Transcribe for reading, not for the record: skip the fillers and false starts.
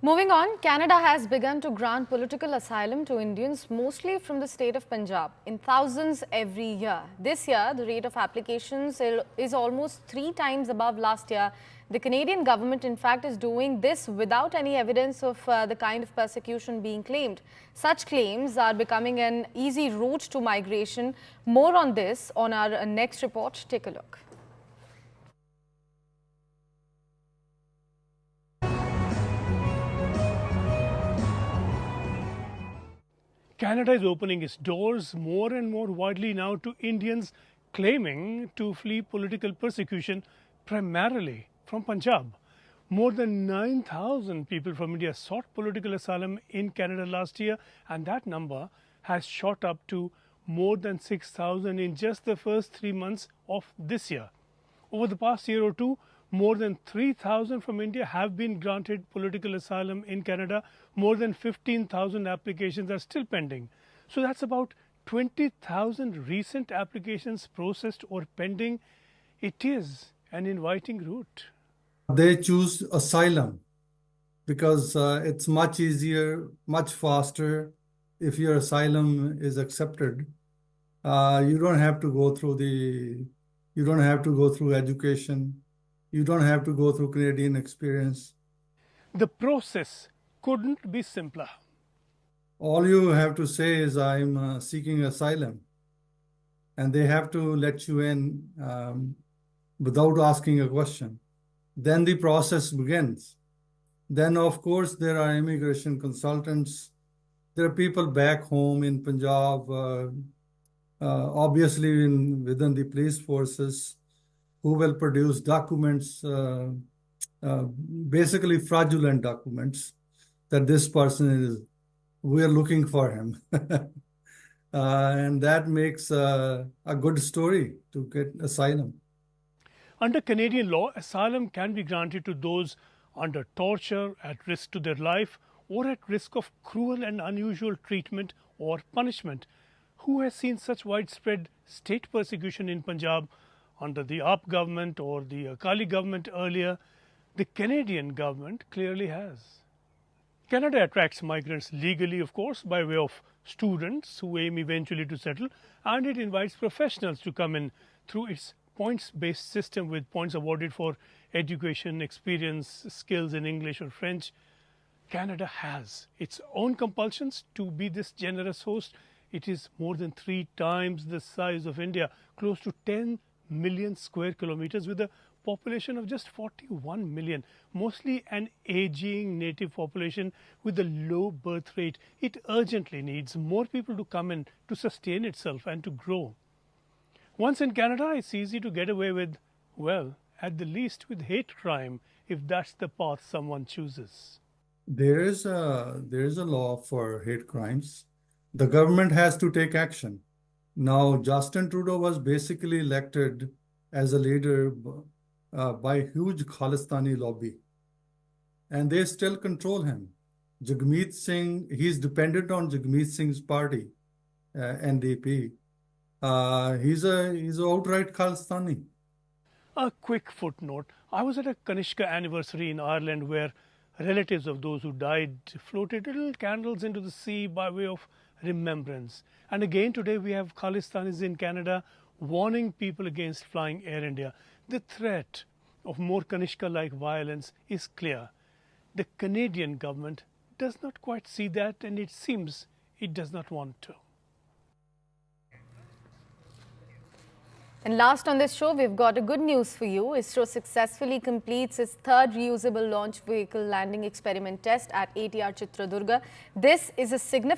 Moving on, Canada has begun to grant political asylum to Indians, mostly from the state of Punjab, in thousands every year. This year, the rate of applications is almost 3 times above last year. The Canadian government, in fact, is doing this without any evidence of the kind of persecution being claimed. Such claims are becoming an easy route to migration. More on this on our next report. Take a look. Canada is opening its doors more and more widely now to Indians claiming to flee political persecution, primarily from Punjab. More than 9,000 people from India sought political asylum in Canada last year, and that number has shot up to more than 6,000 in just the first 3 months of this year. Over the past year or two, more than 3,000 from India have been granted political asylum in Canada. More than 15,000 applications are still pending. So that's about 20,000 recent applications processed or pending. It is an inviting route. They choose asylum because it's much easier, much faster. If your asylum is accepted, you don't have to go through education. You don't have to go through Canadian experience. The process couldn't be simpler. All you have to say is, I'm seeking asylum. And they have to let you in without asking a question. Then the process begins. Then, of course, there are immigration consultants. There are people back home in Punjab, obviously within the police forces, who will produce documents, basically fraudulent documents, that this person we're looking for him. And that makes a good story to get asylum. Under Canadian law, asylum can be granted to those under torture, at risk to their life, or at risk of cruel and unusual treatment or punishment. Who has seen such widespread state persecution in Punjab under the AAP government or the Akali government earlier? The Canadian government clearly has. Canada attracts migrants legally, of course, by way of students who aim eventually to settle, and it invites professionals to come in through its points-based system with points awarded for education, experience, skills in English or French. Canada has its own compulsions to be this generous host. It is more than 3 times the size of India, close to 10 million square kilometers, with a population of just 41 million, mostly an aging native population with a low birth rate. It urgently needs more people to come in to sustain itself and to grow. Once in Canada, it's easy to get away with, well, at the least with hate crime, if that's the path someone chooses. There is a law for hate crimes. The government has to take action. Now, Justin Trudeau was basically elected as a leader by a huge Khalistani lobby. And they still control him. Jagmeet Singh, he's dependent on Jagmeet Singh's party, NDP. He's an outright Khalistani. A quick footnote. I was at a Kanishka anniversary in Ireland where relatives of those who died floated little candles into the sea by way of remembrance. And again today we have Khalistanis in Canada warning people against flying Air India. The threat of more Kanishka-like violence is clear. The Canadian government does not quite see that, and it seems it does not want to. And last on this show, we've got a good news for you. ISRO successfully completes its 3rd reusable launch vehicle landing experiment test at ATR Chitradurga. This is a significant